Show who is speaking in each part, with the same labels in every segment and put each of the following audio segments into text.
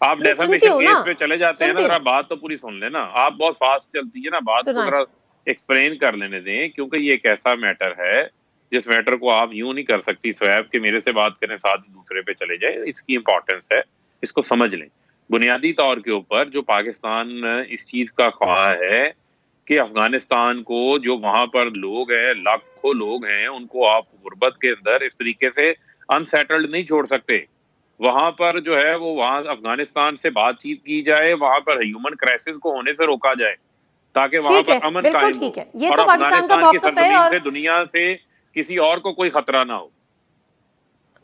Speaker 1: آپ
Speaker 2: میں سنتی
Speaker 1: ڈیفیمیشن
Speaker 2: ہوں
Speaker 1: کیس
Speaker 2: نا،
Speaker 1: پہ چلے جاتے ہیں نا،
Speaker 2: سنتی
Speaker 1: ذرا
Speaker 2: ہوں،
Speaker 1: بات تو پوری سن لینا. آپ بہت فاسٹ چلتی ہے نا، بات کو
Speaker 2: سنائیں.
Speaker 1: ذرا ایکسپلین کر لینے دیں، کیونکہ یہ ایک ایسا میٹر ہے جس میٹر کو آپ یوں نہیں کر سکتی سویب کہ میرے سے بات کریں ساتھ دوسرے پہ چلے جائے. اس کی امپورٹنس ہے، اس کو سمجھ لیں. بنیادی طور کے اوپر جو پاکستان اس چیز کا خواہاں ہے کہ افغانستان کو جو وہاں پر لوگ ہیں، لاکھوں لوگ ہیں، ان کو آپ غربت کے اندر اس طریقے سے انسیٹلڈ نہیں چھوڑ سکتے. وہاں پر جو ہے وہ وہاں افغانستان سے بات چیت کی جائے، وہاں پر ہیومن کرائسس کو ہونے سے روکا جائے تاکہ وہاں
Speaker 2: ٹھیک
Speaker 1: پر
Speaker 2: ہے،
Speaker 1: امن
Speaker 2: بالکل
Speaker 1: قائم ہو
Speaker 2: ٹھیک ہے، یہ
Speaker 1: اور
Speaker 2: تو پاکستان کا
Speaker 1: افغانستان کی
Speaker 2: موقف ہے.
Speaker 1: سرزمین
Speaker 2: اور
Speaker 1: سے دنیا سے کسی اور کو کوئی خطرہ نہ ہو.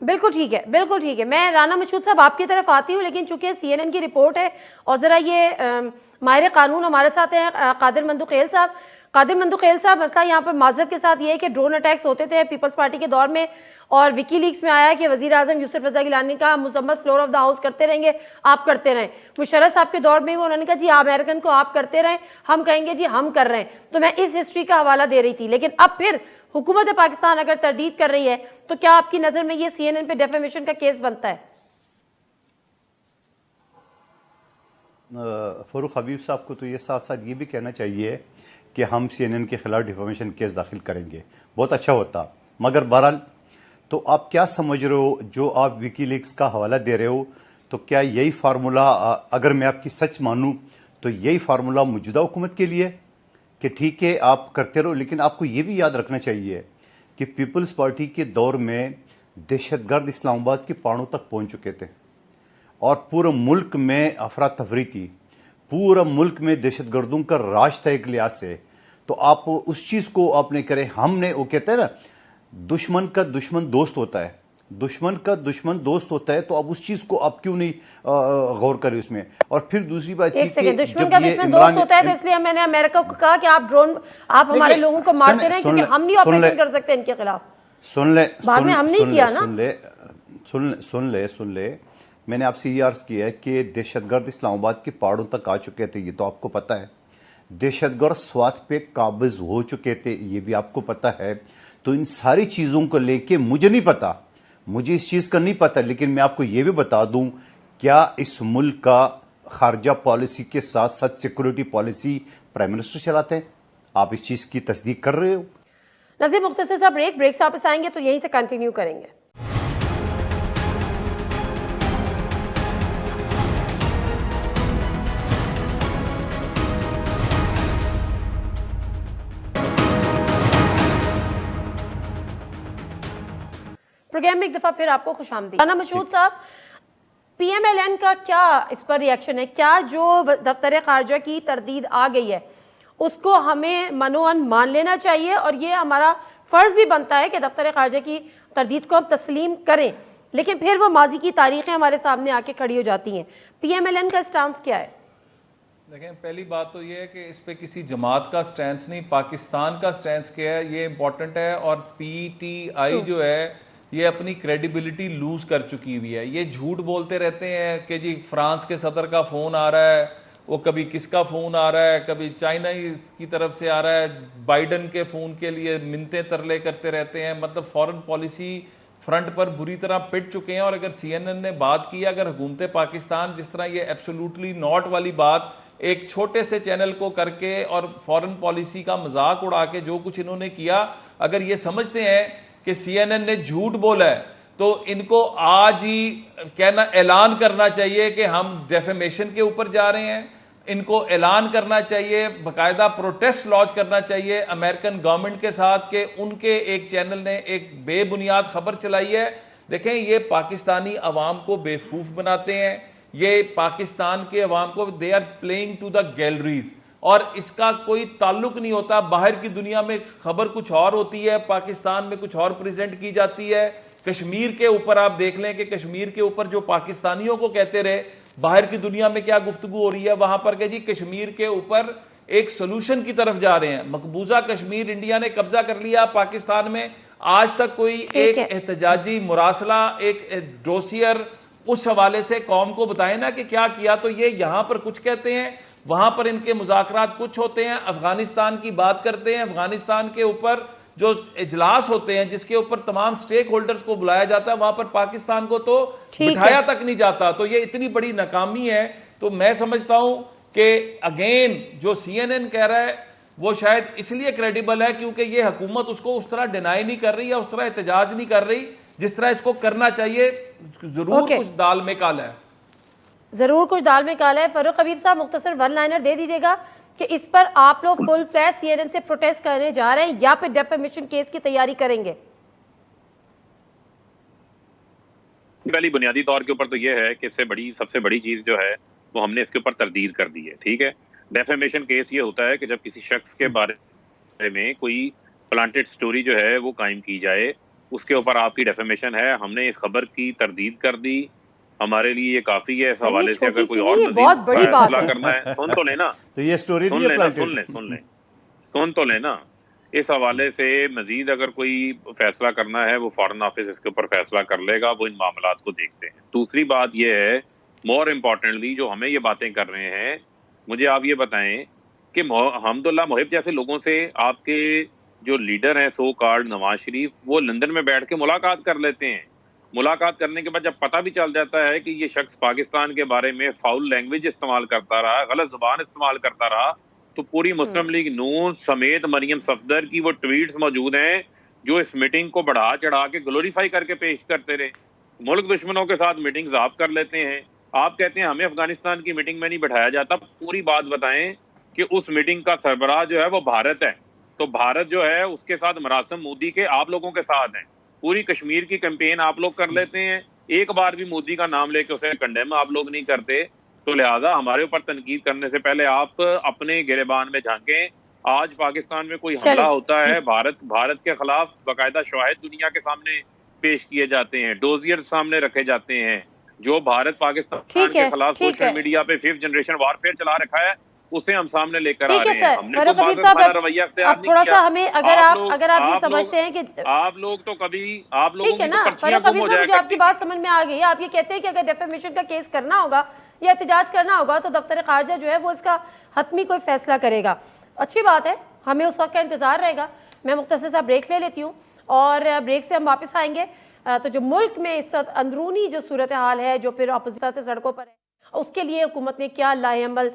Speaker 2: بالکل ٹھیک ہے، بالکل ٹھیک ہے. میں رانا مشہود صاحب آپ کی طرف آتی ہوں، لیکن چونکہ سی این این کی رپورٹ ہے اور ذرا یہ ماہر قانون ہمارے ساتھ ہیں قادر مندوخیل صاحب. قادر مندوخیل صاحب، مسئلہ یہاں پر معذرت کے ساتھ یہ ہے کہ ڈرون اٹیکس ہوتے تھے پیپلز پارٹی کے دور میں، اور وکی لیکس میں آیا کہ وزیر اعظم یوسف رضا گیلانی کا مذمت فلور آف دا ہاؤس کرتے رہیں گے، آپ کرتے رہیں. مشرف صاحب کے دور میں بھی انہوں نے کہا جی امریکن کو آپ کرتے رہیں، ہم کہیں گے جی ہم کر رہے ہیں. تو میں اس ہسٹری کا حوالہ دے رہی تھی. لیکن اب پھر حکومت پاکستان اگر تردید کر رہی ہے تو کیا آپ کی نظر میں یہ سی این این پہ ڈیفیمیشن کا کیس بنتا ہے؟
Speaker 3: فاروق حبیب صاحب کو تو یہ ساتھ ساتھ یہ بھی کہنا چاہیے کہ ہم سی این این کے خلاف ڈیفیمیشن کیس داخل کریں گے، بہت اچھا ہوتا. مگر بہرحال تو آپ کیا سمجھ رہے ہو جو آپ وکی لیکس کا حوالہ دے رہے ہو، تو کیا یہی فارمولہ، اگر میں آپ کی سچ مانوں تو یہی فارمولہ موجودہ حکومت کے لیے کہ ٹھیک ہے آپ کرتے رہو؟ لیکن آپ کو یہ بھی یاد رکھنا چاہیے کہ پیپلز پارٹی کے دور میں دہشت گرد اسلام آباد کے پاڑوں تک پہنچ چکے تھے اور پورے ملک میں افراتفری تھی، پورا ملک میں دہشت گردوں کا راج تھا ایک لحاظ سے. تو آپ اس چیز کو آپ نے کرے. ہم نے، وہ کہتے ہیں نا دشمن کا دشمن دوست ہوتا ہے، دشمن کا دشمن دوست ہوتا ہے، تو اب اس چیز کو آپ کیوں نہیں غور کرے اس میں. اور پھر دوسری بات
Speaker 2: ایک
Speaker 3: یہ کہ
Speaker 2: سیکنڈ، دشمن کا
Speaker 3: جب یہ
Speaker 2: دشمن دوست
Speaker 3: عمران،
Speaker 2: ہوتا ہے تو اس لیے میں نے امریکہ کو کہا کہ آپ ڈرون، آپ ہمارے لوگوں کو مارتے رہیں کیونکہ ہم نہیں آپریشن کر سکتے ان کے خلاف. بعد میں ہم نہیں کیا نا.
Speaker 3: سن لے میں نے آپ سے یہ عرض کیا ہے کہ دہشت گرد اسلام آباد کے پہاڑوں تک آ چکے تھے، یہ تو آپ کو پتا ہے. دہشت گرد سوات پہ قابض ہو چکے تھے، یہ بھی آپ کو پتا ہے. تو ان ساری چیزوں کو لے کے مجھے نہیں پتا، مجھے اس چیز کا نہیں پتا، لیکن میں آپ کو یہ بھی بتا دوں، کیا اس ملک کا خارجہ پالیسی کے ساتھ ساتھ سیکورٹی پالیسی پرائم منسٹر چلاتے ہیں؟ آپ اس چیز کی تصدیق کر رہے ہو؟
Speaker 2: نظیر مختصر صاحب بریک سے واپس آئیں گے تو یہیں سے کنٹینیو کریں گے. پروگرام میں ایک دفعہ پھر آپ کو خوش آمدید. رانا مشہود صاحب، پی ایم ایل این کا کیا اس پر ری ایکشن ہے؟ کیا جو دفتر خارجہ کی تردید آ گئی ہے اس کو ہمیں منوعاً مان لینا چاہیے، اور یہ ہمارا فرض بھی بنتا ہے کہ دفتر خارجہ کی تردید کو ہم تسلیم کریں، لیکن پھر وہ ماضی کی تاریخیں ہمارے سامنے آ کے کھڑی ہو جاتی ہیں. پی ایم ایل این کا سٹانس کیا ہے؟
Speaker 4: دیکھیں، پہلی بات تو یہ ہے کہ اس پہ کسی جماعت کا سٹینس نہیں، پاکستان کا سٹینس کیا ہے یہ امپورٹنٹ ہے. اور پی ٹی آئی جو ہے یہ اپنی کریڈیبلٹی لوز کر چکی ہوئی ہے. یہ جھوٹ بولتے رہتے ہیں کہ جی فرانس کے صدر کا فون آ رہا ہے، وہ کبھی کس کا فون آ رہا ہے، کبھی چائنا کی طرف سے آ رہا ہے، بائیڈن کے فون کے لیے منتیں ترلے کرتے رہتے ہیں. مطلب فورن پالیسی فرنٹ پر بری طرح پٹ چکے ہیں. اور اگر سی این این نے بات کی، اگر حکومت پاکستان جس طرح یہ ایبسولوٹلی ناٹ والی بات ایک چھوٹے سے چینل کو کر کے اور فورن پالیسی کا مذاق اڑا کے جو کچھ انہوں نے کیا، اگر یہ سمجھتے ہیں کہ سی این این نے جھوٹ بولا ہے تو ان کو آج ہی کہنا، اعلان کرنا چاہیے کہ ہم ڈیفیمیشن کے اوپر جا رہے ہیں. ان کو اعلان کرنا چاہیے، باقاعدہ پروٹیسٹ لانچ کرنا چاہیے امریکن گورنمنٹ کے ساتھ کہ ان کے ایک چینل نے ایک بے بنیاد خبر چلائی ہے. دیکھیں، یہ پاکستانی عوام کو بیوقوف بناتے ہیں، یہ پاکستان کے عوام کو they are playing to the galleries, اور اس کا کوئی تعلق نہیں ہوتا. باہر کی دنیا میں خبر کچھ اور ہوتی ہے، پاکستان میں کچھ اور پریزنٹ کی جاتی ہے. کشمیر کے اوپر آپ دیکھ لیں کہ کشمیر کے اوپر جو پاکستانیوں کو کہتے رہے، باہر کی دنیا میں کیا گفتگو ہو رہی ہے وہاں پر کہ جی کشمیر کے اوپر ایک سولوشن کی طرف جا رہے ہیں. مقبوضہ کشمیر انڈیا نے قبضہ کر لیا پاکستان میں. آج تک کوئی ایک احتجاجی مراسلہ، ایک ڈوسیئر اس حوالے سے قوم کو بتائیں نا کہ کیا کیا. تو یہ یہاں پر کچھ کہتے ہیں، وہاں پر ان کے مذاکرات کچھ ہوتے ہیں. افغانستان کی بات کرتے ہیں، افغانستان کے اوپر جو اجلاس ہوتے ہیں جس کے اوپر تمام سٹیک ہولڈرز کو بلایا جاتا ہے وہاں پر پاکستان کو تو بٹھایا تک نہیں جاتا. تو یہ اتنی بڑی ناکامی ہے. تو میں سمجھتا ہوں کہ اگین جو سی این این کہہ رہا ہے وہ شاید اس لیے کریڈیبل ہے کیونکہ یہ حکومت اس کو اس طرح ڈینائی نہیں کر رہی یا اس طرح احتجاج نہیں کر رہی جس طرح اس کو کرنا چاہیے. ضرور کچھ دال میں کالا ہے,
Speaker 2: ضرور کچھ دال میں کالا ہے. فاروق حبیب صاحب مختصر ون لائنر دے دیجیے گا کہ اس پر آپ لوگ فل فلیش سی این این سے پروٹیسٹ کرنے جا رہے ہیں یا پھر ڈیفیمیشن کیس کی تیاری کریں گے؟
Speaker 1: پہلی بنیادی طور کے اوپر تو یہ ہے کہ اس سے بڑی سب سے بڑی چیز جو ہے وہ ہم نے اس کے اوپر تردید کر دی ہے. ٹھیک ہے, ڈیفیمیشن کیس یہ ہوتا ہے کہ جب کسی شخص کے بارے میں کوئی پلانٹڈ سٹوری جو ہے وہ قائم کی جائے, اس کے اوپر آپ کی ڈیفیمیشن ہے. ہم نے اس خبر کی تردید کر دی, ہمارے لیے یہ کافی ہے. اس حوالے سے اگر کوئی اور مزید فیصلہ کرنا ہے سن تو لینا,
Speaker 3: تو یہ سٹوری
Speaker 1: سن تو لینا. اس حوالے سے مزید اگر کوئی فیصلہ کرنا ہے وہ فارن آفس اس کے اوپر فیصلہ کر لے گا, وہ ان معاملات کو دیکھتے ہیں. دوسری بات یہ ہے مور امپورٹنٹلی جو ہمیں یہ باتیں کر رہے ہیں, مجھے آپ یہ بتائیں کہ حمداللہ محب جیسے لوگوں سے آپ کے جو لیڈر ہیں سو کارڈ نواز شریف, وہ لندن میں بیٹھ کے ملاقات کر لیتے ہیں. ملاقات کرنے کے بعد جب پتہ بھی چل جاتا ہے کہ یہ شخص پاکستان کے بارے میں فاؤل لینگویج استعمال کرتا رہا, غلط زبان استعمال کرتا رہا, تو پوری مسلم لیگ نون سمیت مریم صفدر کی وہ ٹویٹس موجود ہیں جو اس میٹنگ کو بڑھا چڑھا کے گلوریفائی کر کے پیش کرتے رہے. ملک دشمنوں کے ساتھ میٹنگز آپ کر لیتے ہیں. آپ کہتے ہیں ہمیں افغانستان کی میٹنگ میں نہیں بٹھایا جاتا. پوری بات بتائیں کہ اس میٹنگ کا سربراہ جو ہے وہ بھارت ہے, تو بھارت جو ہے اس کے ساتھ مراسم مودی کے آپ لوگوں کے ساتھ ہیں. پوری کشمیر کی کیمپین آپ لوگ کر لیتے ہیں, ایک بار بھی مودی کا نام لے کے اسے کنڈیم آپ لوگ نہیں کرتے. تو لہٰذا ہمارے اوپر تنقید کرنے سے پہلے آپ اپنے گریبان میں جھانکیں. آج پاکستان میں کوئی حملہ ہوتا ہے, بھارت کے خلاف باقاعدہ شواہد دنیا کے سامنے پیش کیے جاتے ہیں, ڈوزیئر سامنے رکھے جاتے ہیں. جو بھارت پاکستان کے خلاف سوشل میڈیا پہ 5th جنریشن وارفیئر چلا رکھا ہے اسے ہم سامنے لے کر آ رہے ہیں. ہم نے کوئی باغ رویہ اختیار نہیں کیا.
Speaker 2: تھوڑا سا ہمیں اگر آپ یہ سمجھتے ہیں کہ
Speaker 1: آپ لوگ تو کبھی آپ لوگوں کی تو پرچیاں
Speaker 2: فاروق
Speaker 1: گم ہو
Speaker 2: حبیب
Speaker 1: جائے
Speaker 2: صاحب, مجھے آپ کی بات سمجھ میں آ گئی ہے. آپ یہ کہتے ہیں کہ اگر ڈیفیمیشن کا کیس کرنا ہوگا یا احتجاج کرنا ہوگا تو دفتر خارجہ جو ہے وہ اس کا حتمی کوئی فیصلہ کرے گا. اچھی بات ہے, ہمیں اس وقت کا انتظار رہے گا. میں مختصر سا بریک لے لیتی ہوں اور بریک سے ہم واپس آئیں گے. تو جو ملک میں اس وقت اندرونی جو صورتحال ہے, جو پھر اپوزیشن سے سڑکوں پر ہے, اس کے لیے حکومت نے کیا لائحہ عمل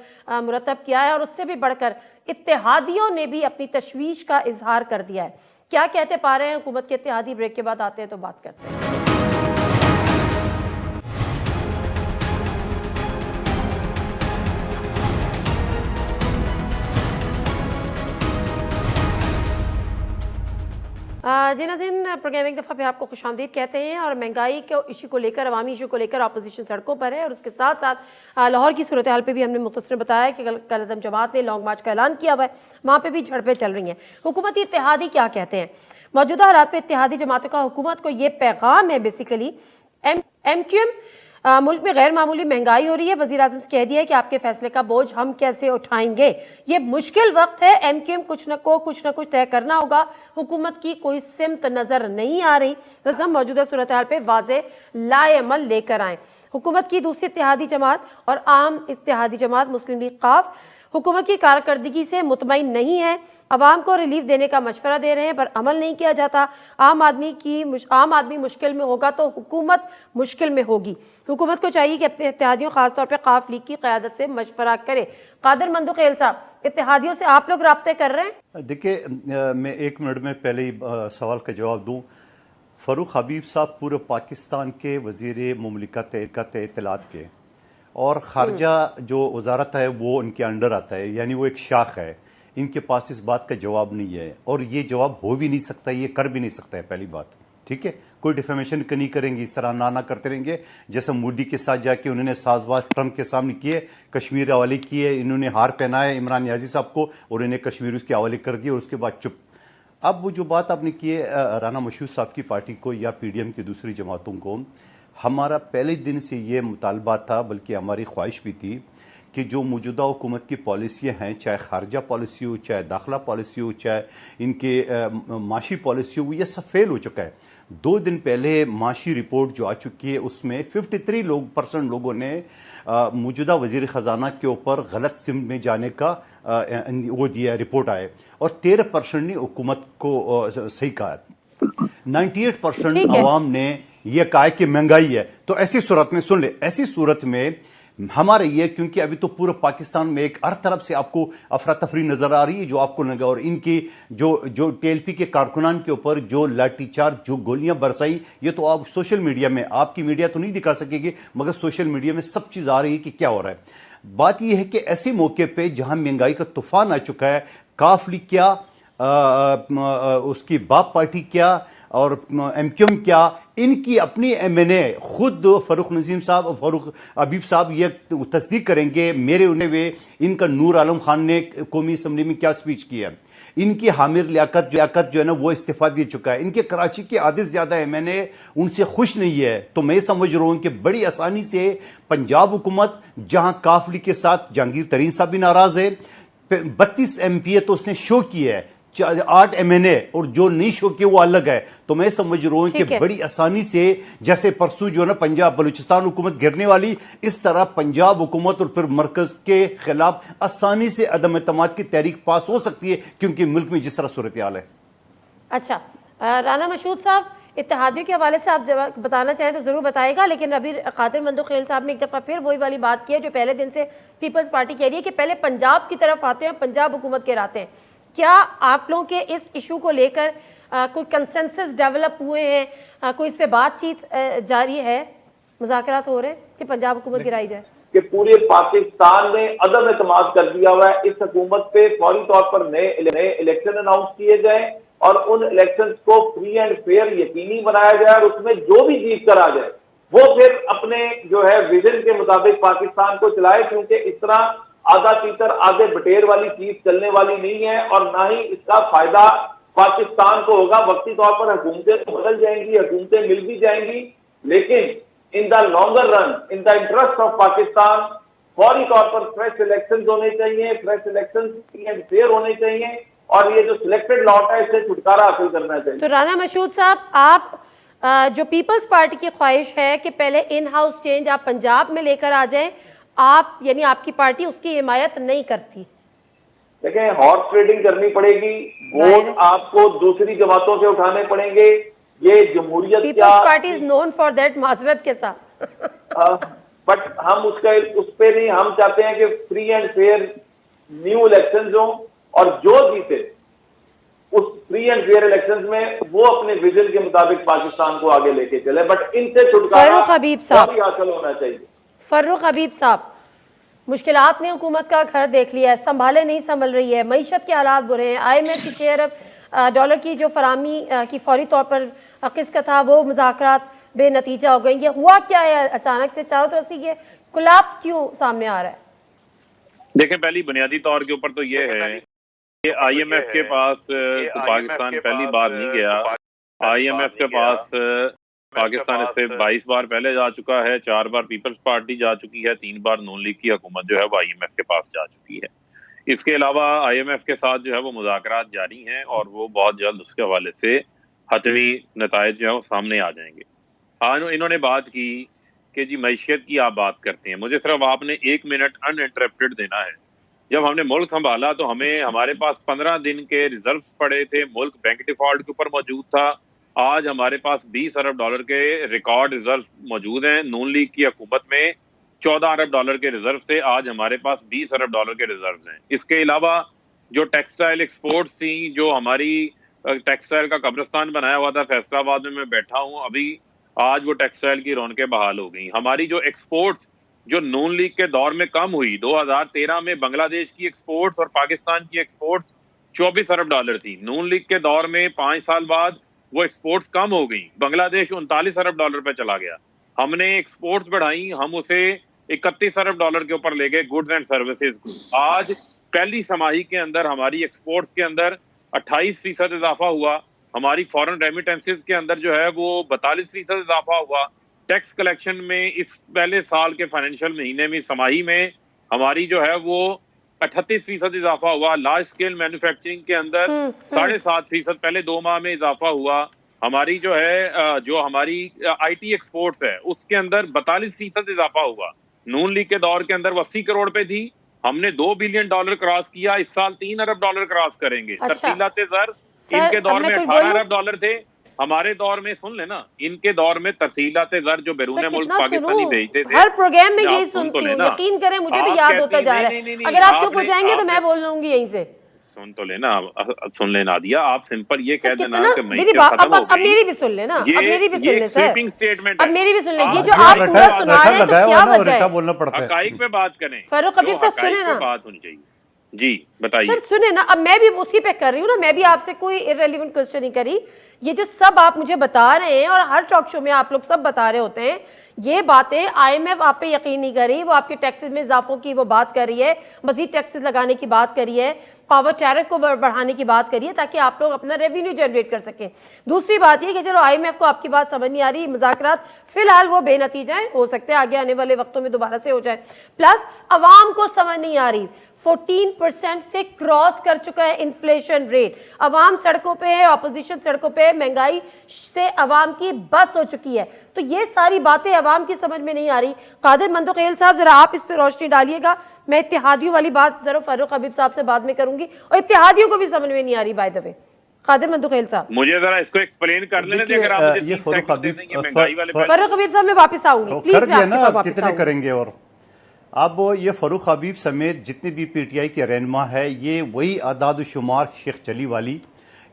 Speaker 2: مرتب کیا ہے, اور اس سے بھی بڑھ کر اتحادیوں نے بھی اپنی تشویش کا اظہار کر دیا ہے. کیا کہتے پا رہے ہیں حکومت کے اتحادی؟ بریک کے بعد آتے ہیں تو بات کرتے ہیں. جی ناظرین, پروگرام ایک دفعہ پھر آپ کو خوش آمدید کہتے ہیں. اور مہنگائی کے ایشو کو لے کر, عوامی ایشو کو لے کر اپوزیشن سڑکوں پر ہے, اور اس کے ساتھ ساتھ لاہور کی صورتحال پہ بھی ہم نے مختصر بتایا کہ کل عدم جماعت نے لانگ مارچ کا اعلان کیا ہوا ہے, وہاں پہ بھی جھڑپیں چل رہی ہیں. حکومتی اتحادی کیا کہتے ہیں؟ موجودہ حالات پہ اتحادی جماعتوں کا حکومت کو یہ پیغام ہے بیسیکلی, ایم کیو ایم ملک میں غیر معمولی مہنگائی ہو رہی ہے. وزیر اعظم سے کہہ دیا ہے کہ آپ کے فیصلے کا بوجھ ہم کیسے اٹھائیں گے. یہ مشکل وقت ہے, ایم کیو ایم کچھ نہ کچھ طے کرنا ہوگا. حکومت کی کوئی سمت نظر نہیں آ رہی, بس ہم موجودہ صورتحال پہ واضح لائحہ عمل لے کر آئیں. حکومت کی دوسری اتحادی جماعت اور عام اتحادی جماعت مسلم لیگ قاف حکومت کی کارکردگی سے مطمئن نہیں ہے. عوام کو ریلیف دینے کا مشورہ دے رہے ہیں پر عمل نہیں کیا جاتا. عام آدمی مشکل میں ہوگا تو حکومت مشکل میں ہوگی. حکومت کو چاہیے کہ اپنے اتحادیوں خاص طور پہ قاف لیگ کی قیادت سے مشورہ کرے. قادر مندوقیل صاحب, اتحادیوں سے آپ لوگ رابطے کر رہے ہیں؟
Speaker 3: دیکھیں, میں 1 منٹ میں پہلے ہی سوال کا جواب دوں. فاروق حبیب صاحب پورے پاکستان کے وزیر مملکت اطلاعات کے, اور خارجہ جو وزارت ہے وہ ان کے انڈر آتا ہے, یعنی وہ ایک شاخ ہے. ان کے پاس اس بات کا جواب نہیں ہے, اور یہ جواب ہو بھی نہیں سکتا, یہ کر بھی نہیں سکتا ہے. پہلی بات, ٹھیک ہے, کوئی ڈیفیمیشن نہیں کریں گے, اس طرح نہ کرتے رہیں گے جیسے مودی کے ساتھ جا کے انہوں نے ساز باز ٹرمپ کے سامنے کیے, کشمیر حوالے کیے, انہوں نے ہار پہنایا عمران نیازی صاحب کو اور انہیں کشمیر اس کے حوالے کر دیا, اور اس کے بعد چپ. اب وہ جو بات آپ نے کی ہے رانا مشہور صاحب کی پارٹی کو یا پی ڈی ایم کی دوسری جماعتوں کو, ہمارا پہلے دن سے یہ مطالبہ تھا, بلکہ ہماری خواہش بھی تھی کہ جو موجودہ حکومت کی پالیسیاں ہیں، چاہے خارجہ پالیسی ہو، چاہے داخلہ پالیسی ہو، چاہے ان کے معاشی پالیسی ہو، یہ سب فیل ہو چکا ہے. 2 دن پہلے معاشی رپورٹ جو آ چکی ہے اس میں 53% لوگوں نے موجودہ وزیر خزانہ کے اوپر غلط سمت میں جانے کا وہ دیا رپورٹ آئے، اور 13% نے حکومت کو صحیح کہا. 98% عوام نے یہ کہا کہ مہنگائی ہے. تو ایسی صورت میں سن لے، ایسی صورت میں ہمارے یہ، کیونکہ ابھی تو پورے پاکستان میں ایک ہر طرف سے آپ کو افراتفری نظر آ رہی ہے جو آپ کو لگا، اور ان کی جو ٹی ایل پی کے کارکنان کے اوپر جو لاٹھی چارج، جو گولیاں برسائی، یہ تو آپ سوشل میڈیا میں، آپ کی میڈیا تو نہیں دکھا سکے گی، مگر سوشل میڈیا میں سب چیز آ رہی ہے کہ کیا ہو رہا ہے. بات یہ ہے کہ ایسے موقع پہ جہاں مہنگائی کا طوفان آ چکا ہے، کاف لیگ کیا، اس کی باپ پارٹی کیا، اور ایم کیو ایم کیا، ان کی اپنی ایم این اے خود فاروق نظیم صاحب اور فاروق حبیب صاحب یہ تصدیق کریں گے، میرے انہیں ہوئے ان کا نور عالم خان نے قومی اسمبلی میں کیا سپیچ کی ہے. ان کی حامر لیاقت جو ہے نا وہ استعفیٰ دے چکا ہے. ان کے کراچی کے آدھے سے زیادہ ایم این اے ان سے خوش نہیں ہے. تو میں سمجھ رہا ہوں کہ بڑی آسانی سے پنجاب حکومت، جہاں کاف لیگ کے ساتھ جہانگیر ترین صاحب بھی ناراض ہے، 32 ایم پی اے تو اس نے شو کی ہے، 8 ایم این اے اور جو نہیں شو کیے وہ الگ ہے. تو میں سمجھ رہا ہوں کہ بڑی آسانی سے، جیسے پرسوں جو ہے نا پنجاب بلوچستان حکومت گرنے والی، اس طرح پنجاب حکومت اور پھر مرکز کے خلاف آسانی سے عدم اعتماد کی تحریک پاس ہو سکتی ہے، کیونکہ ملک میں جس طرح صورتحال ہے.
Speaker 2: اچھا رانا مشہود صاحب، اتحادیوں کے حوالے سے آپ بتانا چاہیں تو ضرور بتائے گا، لیکن ابھی قادر مندوخیل صاحب نے ایک دفعہ پھر وہی والی بات کی ہے جو پہلے دن سے پیپلز پارٹی کہہ رہی ہے کہ پہلے پنجاب کی طرف آتے ہیں، پنجاب حکومت کے راتے ہیں. کیا آپ لوگوں کے اس ایشو کو لے کر کوئی کنسنسس ڈیولپ ہوئے ہیں، کوئی اس پہ بات چیت جاری ہے، مذاکرات ہو رہے ہیں کہ پنجاب حکومت گرائی جائے؟
Speaker 5: کہ پورے پاکستان نے عدم اعتماد کر دیا ہوا ہے اس حکومت پہ. فوری طور پر نئے الیکشن اناؤنس کیے جائیں اور ان الیکشنز کو فری اینڈ فیئر یقینی بنایا جائے، اور اس میں جو بھی جیت کر آ جائے وہ پھر اپنے جو ہے ویژن کے مطابق پاکستان کو چلائے، کیونکہ اس طرح آدھا تیتر آدھے بٹیر والی چیز چلنے والی نہیں ہے، اور نہ ہی اس کا فائدہ پاکستان کو ہوگا. وقتی طور پر حکومتیں تو بدل جائیں گی، حکومتیں مل بھی جائیں گی، لیکن in the longer run, in the interest of Pakistan, فوری طور پر فریش الیکشنز ہونے چاہیے، fresh elections free and fair ہونے چاہیے، اور یہ جو سلیکٹڈ لاٹ ہے اس سے چھٹکارا حاصل کرنا چاہیے.
Speaker 2: تو رانا مشہود صاحب، آپ جو پیپلز پارٹی کی خواہش ہے کہ پہلے ان ہاؤس چینج آپ پنجاب میں لے کر آ جائیں، آپ یعنی آپ کی پارٹی اس کی حمایت نہیں کرتی؟
Speaker 5: دیکھیں، ہارس ٹریڈنگ کرنی پڑے گی، ووٹ آپ کو دوسری جماعتوں سے اٹھانے پڑیں گے. یہ جمہوریت کیا،
Speaker 2: Peoples Party is known for that, معذرت کے ساتھ،
Speaker 5: بٹ ہم اس پہ نہیں، ہم چاہتے ہیں کہ free and fair new elections ہوں، اور جو جیتے اس فری اینڈ فیئر الیکشنز میں وہ اپنے ویژن کے مطابق پاکستان کو آگے لے کے چلے، بٹ ان سے چھٹکارا
Speaker 2: فاروق حبیب صاحب
Speaker 5: حاصل ہونا چاہیے.
Speaker 2: فاروق حبیب صاحب، مشکلات نے حکومت کا گھر دیکھ لیا ہے، سنبھالے نہیں سنبھل رہی ہے، معیشت کے حالات برے ہیں، آئی ایم ایف کی $6 ارب کی جو فراہمی کی فوری طور پر قسط کا تھا وہ مذاکرات بے نتیجہ ہو گئیں. یہ ہوا کیا ہے اچانک سے چاروں طرف سے یہ کولیپس کیوں سامنے آ رہا ہے؟
Speaker 1: دیکھیں، پہلی بنیادی طور کے اوپر تو یہ ہے کہ آئی ایم ایف کے پاس تو پاکستان پہلی بار نہیں گیا. آئی ایم ایف کے پاس پاکستان اس سے 22 بار پہلے جا چکا ہے، 4 بار پیپلز پارٹی جا چکی ہے، 3 بار نون لیگ کی حکومت جو ہے وہ آئی ایم ایف کے پاس جا چکی ہے. اس کے علاوہ آئی ایم ایف کے ساتھ جو ہے وہ مذاکرات جاری ہیں، اور وہ بہت جلد اس کے حوالے سے حتمی نتائج جو ہے وہ سامنے آ جائیں گے. انہوں نے بات کی کہ جی معیشت کی آپ بات کرتے ہیں، مجھے صرف آپ نے 1 منٹ ان انٹرپٹڈ دینا ہے. جب ہم نے ملک سنبھالا تو ہمارے پاس 15 دن کے ریزروز پڑے تھے، ملک بینک ڈیفالٹ کے اوپر موجود تھا. آج ہمارے پاس $20 ارب کے ریکارڈ ریزروز موجود ہیں. نون لیگ کی حکومت میں $14 ارب کے ریزرو تھے، آج ہمارے پاس $20 ارب کے ریزروز ہیں. اس کے علاوہ جو ٹیکسٹائل ایکسپورٹس تھیں، جو ہماری ٹیکسٹائل کا قبرستان بنایا ہوا تھا فیصلہ آباد میں بیٹھا ہوں ابھی، آج وہ ٹیکسٹائل کی رونقیں بحال ہو گئیں. ہماری جو ایکسپورٹس جو نون لیگ کے دور میں کم ہوئی، 2013 میں بنگلہ دیش کی ایکسپورٹس اور پاکستان کی ایکسپورٹس $24 ارب تھی. نون لیگ کے دور میں 5 سال بعد وہ ایکسپورٹس کم ہو گئیں، بنگلہ دیش $39 ارب پہ چلا گیا. ہم نے ایکسپورٹس بڑھائی، ہم اسے $31 ارب کے اوپر لے گئے گڈز اینڈ سروسز کو. آج پہلی سماہی کے اندر ہماری ایکسپورٹس کے اندر 28% اضافہ ہوا، ہماری فورن ریمیٹنسز کے اندر جو ہے وہ 42% اضافہ ہوا. ٹیکس کلیکشن میں اس پہلے سال کے فائنینشیل مہینے میں سماہی میں ہماری جو ہے وہ 38% اضافہ ہوا. لارج اسکیل مینوفیکچرنگ کے اندر 7.5%، پہلے 2 ماہ میں اضافہ ہوا. ہماری جو ہے جو ہماری آئی ٹی ایکسپورٹس ہے اس کے اندر 42% اضافہ ہوا. نون لیگ کے دور کے اندر وہ 80 کروڑ پہ تھی، ہم نے $2 بلین کراس کیا. اس سال $3 ارب کراس کریں گے. ترسیلات زر ان کے دور میں 18 ارب تھے، ہمارے دور میں سن لینا ان کے دور میں ترسیلات زر جو بیرون ملک پاکستانی بھیجتے تھے.
Speaker 2: ہر پروگرام میں یہی سنتی ہوں، یقین کریں مجھے بھی یاد ہوتا جا رہا ہے. اگر آپ چپ ہو جائیں گے تو میں بول لوں گی یہیں سے.
Speaker 1: سن تو لینا، سن لینا دیا. آپ سمپل یہ کہہ دینا کہ
Speaker 2: میری بات اب میری بھی سن لینا، اب میری بھی سن لیں سر، اب میری بھی سن لیں. یہ جو آپ پورا سنا رہے ہیں تو کیا وجہ ہے؟
Speaker 1: حقائق پہ بات کریں.
Speaker 2: فاروق حبیب صاحب سنیں نا،
Speaker 1: بات ہونی چاہیے. جی بتائیے
Speaker 2: سر سنیں نا. اب میں بھی اسی پہ کر رہی ہوں نا، میں بھی آپ سے کوئی irrelevant کوسچن نہیں کری. یہ جو سب آپ مجھے بتا رہے ہیں اور ہر ٹاک شو میں آپ لوگ سب بتا رہے ہوتے ہیں یہ باتیں، آئی ایم ایف آپ پہ یقین نہیں کر رہی، وہ آپ کے ٹیکسز میں اضافوں کی وہ بات کر رہی ہے، مزید ٹیکسز لگانے کی بات کر رہی ہے، پاور ٹیرف کو بڑھانے کی بات کریے تاکہ آپ لوگ اپنا ریونیو جنریٹ کر سکیں. دوسری بات یہ کہ چلو آئی ایم ایف کو آپ کی بات سمجھ نہیں آ رہی، مذاکرات فی الحال وہ بے نتیجہ ہیں، ہو سکتے ہیں آگے آنے والے وقتوں میں دوبارہ سے ہو جائے. پلس عوام کو سمجھ نہیں آ رہی، 14% سے کراس کر چکا ہے انفلیشن ریٹ. عوام سڑکوں پہ ہے، اپوزیشن سڑکوں پہ ہے، مہنگائی سے عوام کی بس ہو چکی ہے. تو یہ ساری باتیں عوام کی سمجھ میں نہیں آ رہی. قادر مندوقیل صاحب ذرا آپ اس پہ روشنی ڈالیے گا. میں اتحادیوں والی بات ذرا فاروق حبیب صاحب سے بعد میں کروں گی، اور اتحادیوں کو بھی سمجھ میں نہیں آ رہی. بائی دا وے قادر مندوقیل صاحب
Speaker 1: مجھے ذرا اس کو ایکسپلین کر لینے دیں. اگر آپ مجھے 30 سیکنڈ دے دیں یہ مہنگائی والے
Speaker 2: فاروق حبیب صاحب میں واپس آؤں گی، پلیز میں آپ کے پاس واپس
Speaker 3: کتنے
Speaker 2: آؤں گی.
Speaker 3: کریں گے؟ اور اب یہ فاروق حبیب سمیت جتنے بھی پی ٹی آئی کے رہنما ہے یہ وہی اعداد و شمار شیخ چلی والی،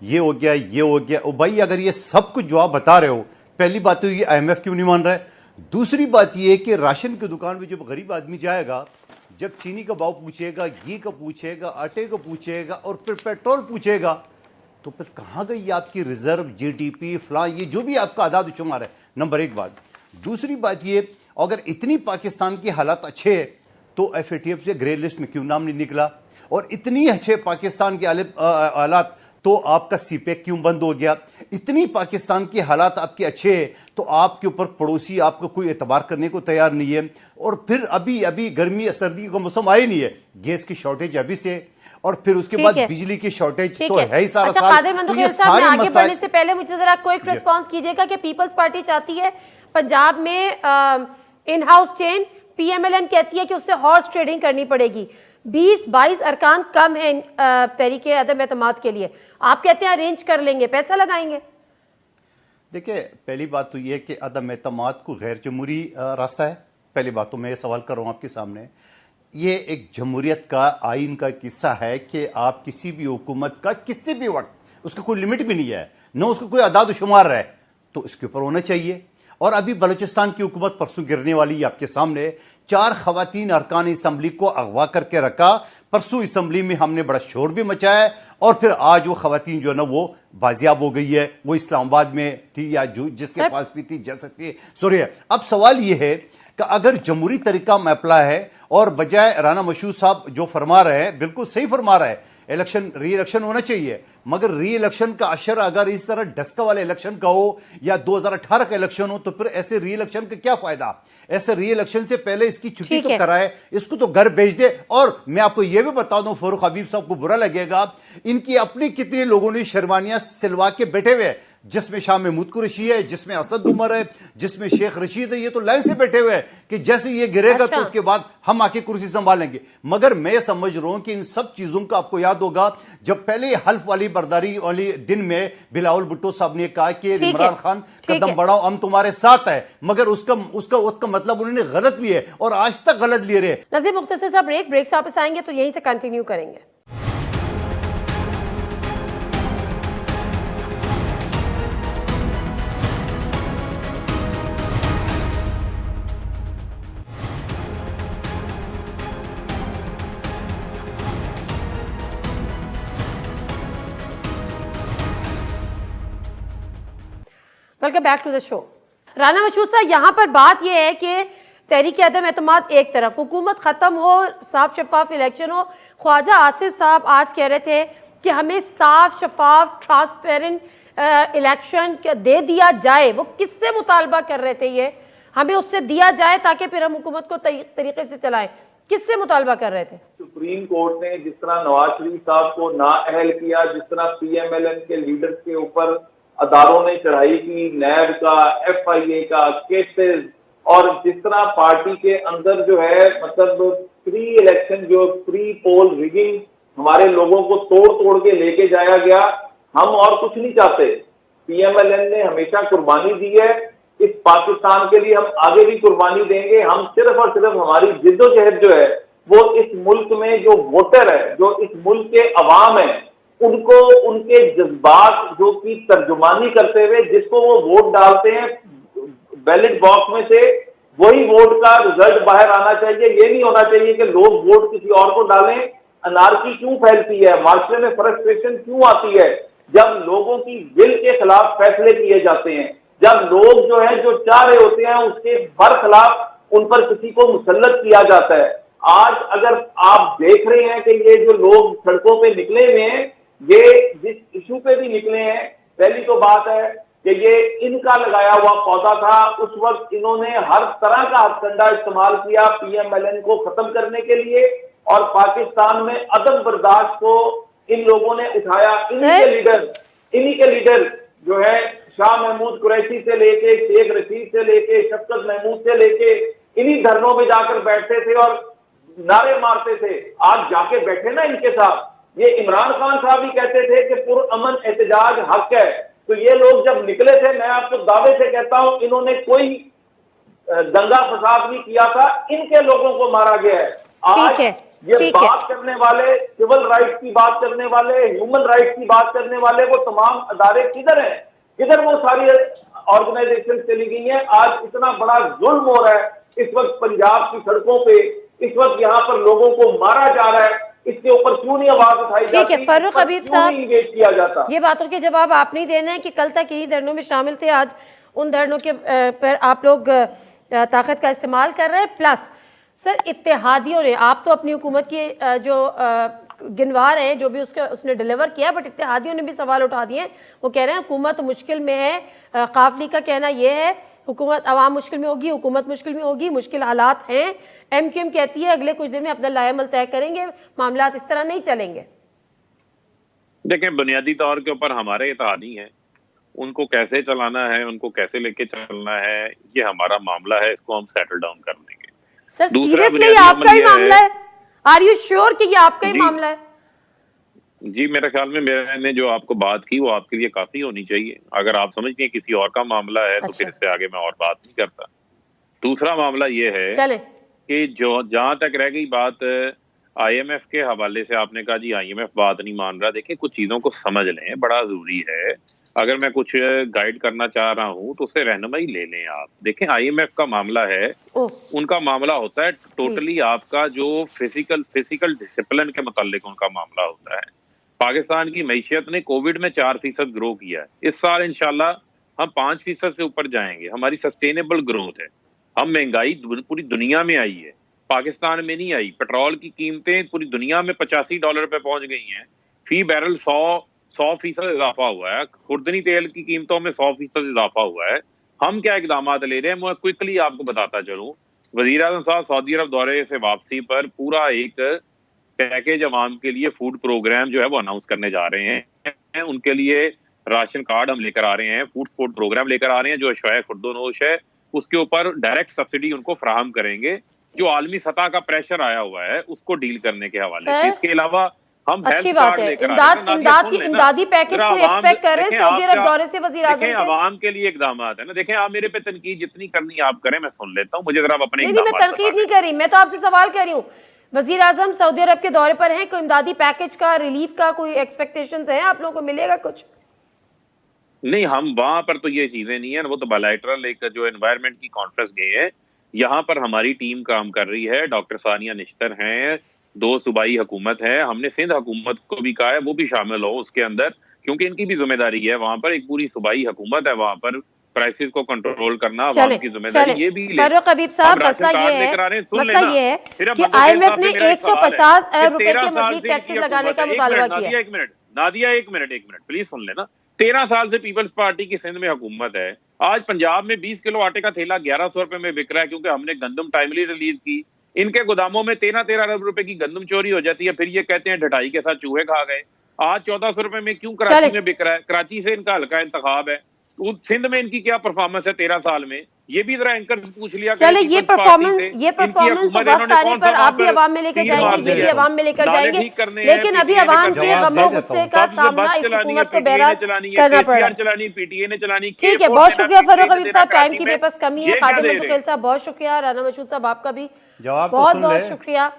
Speaker 3: یہ ہو گیا یہ ہو گیا. او بھائی اگر یہ سب کچھ جو آپ بتا رہے ہو، پہلی بات تو یہ آئی ایم ایف کیوں نہیں مان رہا ہے؟ دوسری بات یہ کہ راشن کی دکان میں جب غریب آدمی جائے گا، جب چینی کا بھاؤ پوچھے گا، گھی کا پوچھے گا، آٹے کا پوچھے گا اور پھر پیٹرول پوچھے گا، تو پھر کہاں گئی آپ کی ریزرو، جی ڈی پی فلاں، یہ جو بھی آپ کا اعداد و شمار ہے. نمبر ایک بات. دوسری بات یہ، اگر اتنی پاکستان کے حالات اچھے ہیں تو ایف اے ٹی ایف سے گرے لسٹ میں کیوں نام نہیں نکلا؟ اور اتنی اچھے پاکستان کے حالات تو آپ کا سی پیک کیوں بند ہو گیا؟ اتنی پاکستان کے حالات آپ کے اچھے ہیں تو آپ کے اوپر پڑوسی آپ کو کوئی اعتبار کرنے کو تیار نہیں ہے. اور پھر ابھی گرمی سردی کا موسم آئے نہیں ہے، گیس کی شارٹیج ابھی سے، اور پھر اس کے بعد بجلی کی شارٹیج تو ہے ہی سارا سال.
Speaker 2: قادر مندوقیل صاحب میں آگے بڑھنے سے پہلے مجھے ذرا کوئک ریسپانس کیجئے گا کہ پیپلز پارٹی چاہتی ہے پنجاب میں in house change, P M L N کہتی ہے کہ اس سے ہارس ٹریڈنگ کرنی پڑے گی. 20-22 ارکان کم ہیں تحریک عدم اعتماد کے لیے، آپ کہتے ہیں ارینج کر لیں گے، پیسہ لگائیں گے.
Speaker 3: دیکھیں پہلی بات تو یہ کہ عدم اعتماد کو غیر جمہوری راستہ ہے. پہلی بات تو میں یہ سوال کر رہا ہوں آپ کے سامنے، یہ ایک جمہوریت کا آئین کا قصہ ہے کہ آپ کسی بھی حکومت کا کسی بھی وقت، اس کا کوئی لمٹ بھی نہیں ہے، نہ اس کا کوئی اعداد و شمار ہے، تو اس کے اوپر ہونا چاہیے. اور ابھی بلوچستان کی حکومت پرسوں گرنے والی آپ کے سامنے، 4 خواتین ارکان اسمبلی کو اغوا کر کے رکھا. پرسوں اسمبلی میں ہم نے بڑا شور بھی مچایا، اور پھر آج وہ خواتین جو ہے نا وہ بازیاب ہو گئی ہے. وہ اسلام آباد میں تھی یا جس کے پاس بھی تھی جا سکتی ہے. سوری. اب سوال یہ ہے کہ اگر جمہوری طریقہ محفلہ ہے اور بجائے رانا مشہور صاحب جو فرما رہے ہیں بالکل صحیح فرما رہے ہیں، ری الیکشن ہونا چاہیے، مگر ری الیکشن کا اشر اگر اس طرح ڈسکا والے الیکشن کا ہو یا 2018 کا الیکشن ہو تو پھر ایسے ری الیکشن کا کیا فائدہ؟ ایسے ری الیکشن سے پہلے اس کی چھٹی تو کرائے، اس کو تو گھر بھیج دے. اور میں آپ کو یہ بھی بتا دوں، فاروق حبیب صاحب کو برا لگے گا، ان کی اپنی کتنے لوگوں نے شیروانیاں سلوا کے بیٹھے ہوئے، جس میں شاہ محمود قریشی ہے، جس میں اسد عمر ہے، جس میں شیخ رشید ہے. یہ تو لائن سے بیٹھے ہوئے ہیں کہ جیسے یہ گرے گا تو اس کے بعد ہم آ کے کرسی سنبھالیں گے. مگر میں سمجھ رہا ہوں کہ ان سب چیزوں کا آپ کو یاد ہوگا جب پہلے حلف والی برداری والی دن میں بلاول بھٹو صاحب نے کہا کہ عمران خان قدم بڑھاؤ ہم تمہارے ساتھ ہیں، مگر اس کا مطلب انہوں نے غلط لیے اور آج تک غلط لیے رہے.
Speaker 2: نظیر مختصر صاحب بریک سے واپس آئیں گے تو یہیں سے کنٹینیو کریں گے. ویلکم بیک ٹو دا شو. رانا مشہود صاحب، یہاں پر بات یہ ہے کہ تحریک عدم اعتماد ایک طرف، حکومت ختم ہو، صاف شفاف الیکشن ہو. خواجہ آصف صاحب آج کہہ رہے تھے کہ ہمیں صاف شفاف ٹرانسپیرنٹ الیکشن دے دیا جائے. وہ کس سے مطالبہ کر رہے تھے؟ یہ ہمیں اس سے دیا جائے تاکہ پھر ہم حکومت کو طریقے سے چلائیں. کس سے مطالبہ کر رہے تھے؟
Speaker 5: سپریم کورٹ نے جس طرح نواز شریف صاحب کو نااہل کیا، جس طرح پی ایم ایل این کے لیڈرز کے اوپر اداروں نے چڑھائی کی، نیب کا، ایف آئی اے کا کیسز، اور جس طرح پارٹی کے اندر جو ہے مطلب پری الیکشن جو پری پول ریگنگ ہمارے لوگوں کو توڑ کے لے کے جایا گیا، ہم اور کچھ نہیں چاہتے. پی ایم ایل این نے ہمیشہ قربانی دی ہے، اس پاکستان کے لیے ہم آگے بھی قربانی دیں گے. ہم صرف اور صرف ہماری جد و جہد جو ہے وہ اس ملک میں جو ووٹر ہے، جو اس ملک کے عوام ہیں، ان کو ان کے جذبات جو کی ترجمانی کرتے ہوئے جس کو وہ ووٹ ڈالتے ہیں بیلٹ باکس میں سے، وہی ووٹ کا رزلٹ باہر آنا چاہیے. یہ نہیں ہونا چاہیے کہ لوگ ووٹ کسی اور کو ڈالیں. انارکی کیوں پھیلتی ہے، معاشرے میں فرسٹریشن کیوں آتی ہے جب لوگوں کی ول کے خلاف فیصلے کیے جاتے ہیں، جب لوگ جو ہیں جو چاہ رہے ہوتے ہیں اس کے برخلاف ان پر کسی کو مسلط کیا جاتا ہے. آج اگر آپ دیکھ رہے ہیں کہ یہ جو لوگ سڑکوں پہ نکلے ہوئے ہیں، یہ جس ایشو پہ بھی نکلے ہیں، پہلی تو بات ہے کہ یہ ان کا لگایا ہوا پودا تھا. اس وقت انہوں نے ہر طرح کا ہتھ کنڈا استعمال کیا پی ایم ایل این کو ختم کرنے کے لیے، اور پاکستان میں عدم برداشت کو ان لوگوں نے اٹھایا. انہی کے لیڈر جو ہے شاہ محمود قریشی سے لے کے شیخ رشید سے لے کے شفقت محمود سے لے کے انہی دھرنوں میں جا کر بیٹھتے تھے اور نعرے مارتے تھے. آج جا کے بیٹھے نا ان کے ساتھ. یہ عمران خان صاحب ہی کہتے تھے کہ پرامن احتجاج حق ہے. تو یہ لوگ جب نکلے تھے، میں آپ کو دعوے سے کہتا ہوں انہوں نے کوئی دنگا فساد نہیں کیا تھا، ان کے لوگوں کو مارا گیا ہے. آج یہ بات کرنے والے، سول رائٹس کی بات کرنے والے، ہیومن رائٹس کی بات کرنے والے، وہ تمام ادارے کدھر ہیں؟ کدھر وہ ساری آرگنائزیشن چلی گئی ہیں؟ آج اتنا بڑا ظلم ہو رہا ہے اس وقت پنجاب کی سڑکوں پہ، اس وقت یہاں پر لوگوں کو مارا جا رہا ہے. اس کے اوپر کیوں نہیں آواز اٹھائی جاتی؟
Speaker 2: ٹھیک ہے فاروق حبیب صاحب،
Speaker 5: انگیج کیا جاتا؟
Speaker 2: یہ باتوں کے جواب آپ نہیں دینا ہے کہ کل تک انہی دھرنوں میں شامل تھے، آج ان دھرنوں کے پر آپ لوگ طاقت کا استعمال کر رہے ہیں. پلس سر اتحادیوں نے، آپ تو اپنی حکومت کی جو گنوار ہیں جو بھی اس نے ڈیلیور کیا، بٹ اتحادیوں نے بھی سوال اٹھا دیے ہیں. وہ کہہ رہے ہیں حکومت مشکل میں ہے. قافلی کا کہنا یہ ہے حکومت، عوام مشکل میں ہوگی، حکومت مشکل میں ہوگی، مشکل حالات ہیں. ایم کیو ایم کہتی ہے اگلے کچھ دن میں اپنا لائحہ عمل طے کریں گے، معاملات اس طرح نہیں چلیں گے.
Speaker 1: دیکھیں بنیادی طور کے اوپر ہمارے اتحادی ہیں، ان کو کیسے چلانا ہے، ان کو کیسے لے کے چلنا ہے، یہ ہمارا معاملہ ہے، اس کو ہم سیٹل ڈاؤن کر لیں گے.
Speaker 2: سر
Speaker 1: دوسرا
Speaker 2: سیریسلی آپ کا ہی معاملہ ہے؟ آر یو شیور کہ یہ آپ کا ہی معاملہ ہے؟
Speaker 1: جی میرے خیال میں میں نے جو آپ کو بات کی وہ آپ کے لیے کافی ہونی چاہیے. اگر آپ سمجھتے ہیں کسی اور کا معاملہ ہے تو پھر اس سے آگے میں اور بات نہیں کرتا. دوسرا معاملہ یہ ہے کہ جو جہاں تک رہ گئی بات آئی ایم ایف کے حوالے سے، آپ نے کہا جی آئی ایم ایف بات نہیں مان رہا. دیکھیں کچھ چیزوں کو سمجھ لیں، بڑا ضروری ہے. اگر میں کچھ گائیڈ کرنا چاہ رہا ہوں تو اس سے رہنمائی لے لیں. آپ دیکھیں آئی ایم ایف کا معاملہ ہے، ان کا معاملہ ہوتا ہے ٹوٹلی آپ کا جو فزیکل ڈسپلن کے متعلق ان کا معاملہ ہوتا ہے. پاکستان کی معیشت نے کووڈ میں 4% گرو کیا ہے. اس سال انشاءاللہ ہم 5% سے اوپر جائیں گے. ہماری سسٹینیبل گروتھ ہے. ہم مہنگائی پوری دنیا میں آئی ہے، پاکستان میں نہیں آئی. پیٹرول کی قیمتیں پوری دنیا میں $85 پہ پہنچ گئی ہیں. فی بیرل 100% اضافہ ہوا ہے. خوردنی تیل کی قیمتوں میں 100% اضافہ ہوا ہے. ہم کیا اقدامات لے رہے ہیں میں کوئکلی آپ کو بتاتا چلوں. وزیر اعظم صاحب سعودی عرب دورے سے واپسی پر پورا ایک پیکیج عوام کے لیے فوڈ پروگرام جو ہے وہ اناؤنس کرنے جا رہے ہیں. ان کے لیے راشن کارڈ ہم لے کر آ رہے ہیں، فوڈ سپورٹ پروگرام لے کر آ رہے ہیں جو اشیاء خورد و نوش ہے اس کے اوپر ڈائریکٹ سبسڈی ان کو فراہم کریں گے، جو عالمی سطح کا پریشر آیا ہوا ہے اس کو ڈیل کرنے کے حوالے سے. اس کے علاوہ ہم
Speaker 2: اچھی بات ہے، امدادی پیکیج کو ایکسپیکٹ کر رہے ہیں سعودی عرب دورے سے وزیر اعظم کے.
Speaker 1: عوام کے لیے اقدامات ہیں نا. دیکھیں آپ میرے پہ تنقید جتنی کرنی آپ کریں، میں سن لیتا ہوں. مجھے ذرا اپنے
Speaker 2: نہیں میں تنقید نہیں کر رہی، میں تو آپ سے سوال کر رہی ہوں. وزیر اعظم سعودی عرب کے دورے پر ہیں، کوئی امدادی پیکج کا، ریلیف کا کوئی ایکسپیکٹیشنز ہیں آپ لوگوں کو؟ ملے گا کچھ؟
Speaker 1: نہیں ہم وہاں پر تو یہ چیزیں نہیں ہیں. وہ تو بائیلیٹرل ایک جو انوائرمنٹ کی کانفرنس گئے ہیں، یہاں پر ہماری ٹیم کام کر رہی ہے. ڈاکٹر ثانیہ نشتر ہیں، 2 صوبائی حکومت ہے. ہم نے سندھ حکومت کو بھی کہا ہے وہ بھی شامل ہو اس کے اندر، کیونکہ ان کی بھی ذمہ داری ہے. وہاں پر ایک پوری صوبائی حکومت ہے، وہاں پر کرائسس کو کنٹرول کرنا عوام کی ذمہ داری یہ بھی لے.
Speaker 2: فاروق حبیب صاحب مسئلہ یہ ہے کہ آئی ایم ایف نے 150 ارب روپے کے مزید ٹیکس لگانے کا مطالبہ کیا.
Speaker 1: نادیہ ایک منٹ پلیز سن لینا. 13 سال سے پیپلز پارٹی کی سندھ میں حکومت ہے. آج پنجاب میں 20 کلو آٹے کا تھیلا 1100 روپے میں بک رہا ہے کیونکہ ہم نے گندم ٹائملی ریلیز کی. ان کے گوداموں میں 13 ارب روپے کی گندم چوری ہو جاتی ہے، پھر یہ کہتے ہیں ڈھٹائی کے ساتھ چوہے کھا گئے۔ آج 1400 روپے میں کیوں کراچی میں بک رہا ہے؟ کراچی سے ان کا حلقہ انتخاب ہے، سندھ میں ان کی کیا پرفارمنس ہے 13 سال میں؟ یہ بھی ذرا اینکر سے پوچھ لیا
Speaker 2: چلے یہ پرفارمنس تو وقت آنے پر آپ بھی عوام میں لے کر جائیں گے، یہ بھی عوام میں لے کر جائیں گے، لیکن ابھی عوام کے غم و غصے کا سامنا اس حکومت کو بہرحال کرنا پڑ رہا ہے۔
Speaker 1: پی ٹی اے نے چلانی،
Speaker 2: ٹھیک ہے، بہت شکریہ فاروق حبیب صاحب، ٹائم کی بے بس کمی ہے۔ قادر مندخیل صاحب بہت شکریہ، رانا مشہود صاحب آپ کا بھی
Speaker 3: جواب تو
Speaker 2: بہت
Speaker 3: سن
Speaker 2: بہت
Speaker 3: لیں،
Speaker 2: شکریہ۔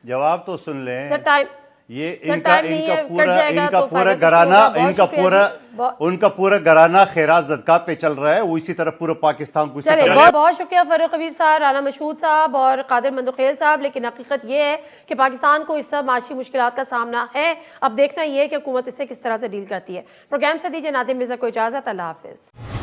Speaker 3: جواب تو سن لیں
Speaker 2: سر ٹائم
Speaker 3: یہ
Speaker 2: سر
Speaker 3: ان کا
Speaker 2: ٹائم نہیں ہے، کٹ جائے گا تو
Speaker 3: پورا
Speaker 2: فائدہ
Speaker 3: گھرانہ
Speaker 2: کچھ نہیں ہوگا۔
Speaker 3: ان کا پورا گھرانہ خیرات صدقہ پہ چل رہا ہے، وہ اسی طرح پورا پاکستان کو
Speaker 2: چلے بہت بہت شکریہ فاروق حبیب صاحب، رانا مشہود صاحب اور قادر مندخیل صاحب، لیکن حقیقت یہ ہے کہ پاکستان کو اس طرح معاشی مشکلات کا سامنا ہے، اب دیکھنا یہ ہے کہ حکومت اس سے کس طرح سے ڈیل کرتی ہے۔ پروگرام سے دیجیے نادم مرزا کو اجازت، اللہ حافظ۔